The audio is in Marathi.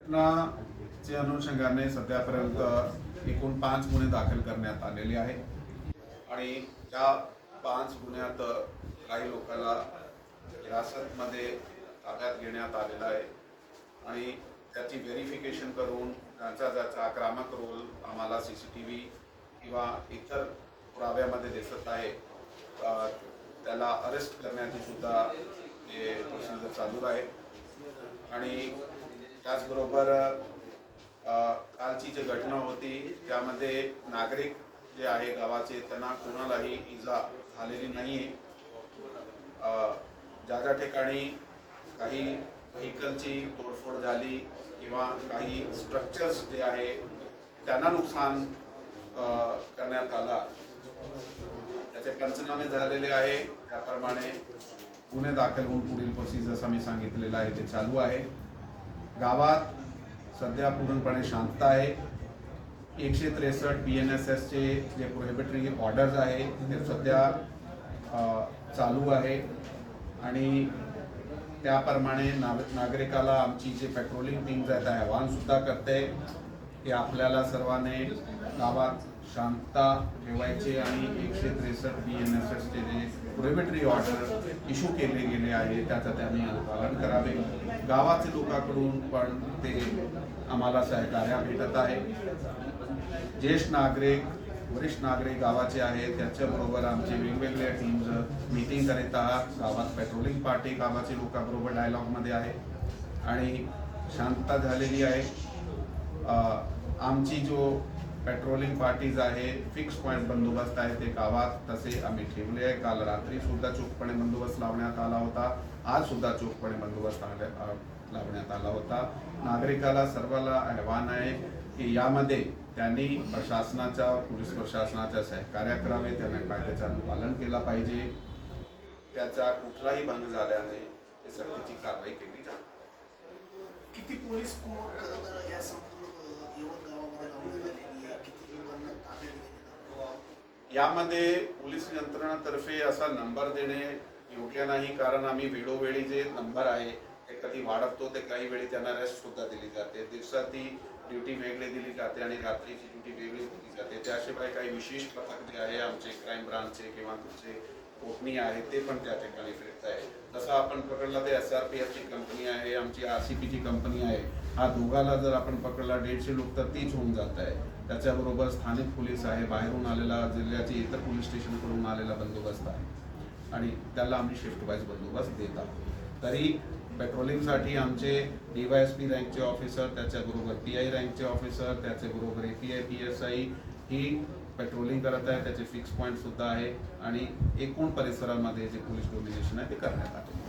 घटनाच्या अनुषंगाने सध्यापर्यंत एकूण 5 गुन्हे दाखल करण्यात आलेले आहेत आणि त्या 5 गुन्ह्यात काही लोकांना हिरासतमध्ये ताब्यात घेण्यात आलेला आहे आणि त्याची व्हेरिफिकेशन करून ज्याचा आक्रमक रोल आम्हाला CCTV किंवा इतर पुराव्यामध्ये दिसत आहे त्याला अरेस्ट करण्याची सुद्धा हे प्रोसिजर चालू आहे आणि त्याचबरोबर कालची जी घटना होती त्यामध्ये नागरिक जे आहे गावाचे त्यांना कोणालाही इजा झालेली नाही आहे. ज्या ठिकाणी काही व्हेकलची तोडफोड झाली किंवा काही स्ट्रक्चर्स जे आहे त्यांना नुकसान करण्यात आला त्याचे पंचनामे झालेले आहे. त्याप्रमाणे गुन्हे दाखल होऊन पुढील प्रोसिजर्स आम्ही सांगितलेलं आहे ते चालू आहे. गावात सध्या पूर्णपणे शांतता आहे. 163 BNSS चे जे प्रोहिबिटरी ऑर्डर्स आहे ते सध्या चालू आहे आणि त्याप्रमाणे नागरिकाला आमची जे पेट्रोलिंग टीम आहे त्या आवाहन सुद्धा करते की आपल्याला सर्वांनी गावात शांतता ठेवायची आणि 163 BNSS चे जे प्रोहिबिटरी ऑर्डर इश्यू केले गेले आहे त्याचं त्यांनी पालन करावे. गावातील लोकांकडून पण ते आम्हाला सहकार्य भेटत आहे. ज्येष्ठ नागरिक वरिष्ठ नागरिक गावाचे आहेत त्याच्याबरोबर आमचे वेगवेगळ्या टीम्स मीटिंग करीत आहात. गावात पेट्रोलिंग पार्टी गावाच्या लोकांबरोबर डायलॉगमध्ये आहे आणि शांतता झालेली आहे. आमची जो पेट्रोलिंग पार्टीज आहे फिक्स पॉइंट बंदोबस्त आहे ते गावात तसे आम्ही ठेवले आहे. काल रात्री सुद्धा चोखपणे बंदोबस्त लावण्यात आला होता. आज सुद्धा चोखपणे बंदोबस्त लावण्यात आला होता. नागरिकाला सर्वांना आव्हान आहे की यामध्ये त्यांनी प्रशासनाच्या पोलीस प्रशासनाच्या सहकार्य करावे. त्यांनी कायद्याचं पालन केलं पाहिजे. त्याचा कुठलाही भंग झाल्याने सक्तीची कारवाई केली जाते. किती पोलीस यामध्ये पोलीस यंत्रणातर्फे असा नंबर देणे योग्य नाही कारण आम्ही वेळोवेळी जे नंबर आहे ते कधी वाढवतो ते काही वेळी त्यांना रेस्ट सुद्धा दिली जाते. दिवसाती ड्युटी वेगळी दिली जाते आणि रात्रीची ड्युटी वेगळी दिली जाते. त्याशिवाय काही विशेष पथक जे आहे आमचे क्राईम ब्रांचचे किंवा तुमचे कोकणी आहे ते पण त्या ठिकाणी फिरत आहे. जसं आपण पकडला ते SRPF ची कंपनी आहे आमची RCP ची कंपनी आहे. हा दोघाला जर आपण पकडला 150 लोक तर 30 होऊन जात आहे. त्याच्याबरोबर स्थानिक पोलीस आहे बाहेरून आलेला जिल्ह्याचे इतर पोलीस स्टेशनकडून आलेला बंदोबस्त आहे आणि त्याला आम्ही शिफ्ट वाईज बंदोबस्त देत आहोत. तरी पेट्रोलिंगसाठी आमचे DYSP रँकचे ऑफिसर त्याच्याबरोबर PI रँकचे ऑफिसर त्याच्याबरोबर API PSI ही पेट्रोलिंग करत आहे. त्याचे फिक्स पॉईंट सुद्धा आहे आणि एकूण परिसरामध्ये जे पोलीस डोमिनेशन आहे ते करण्यात आले.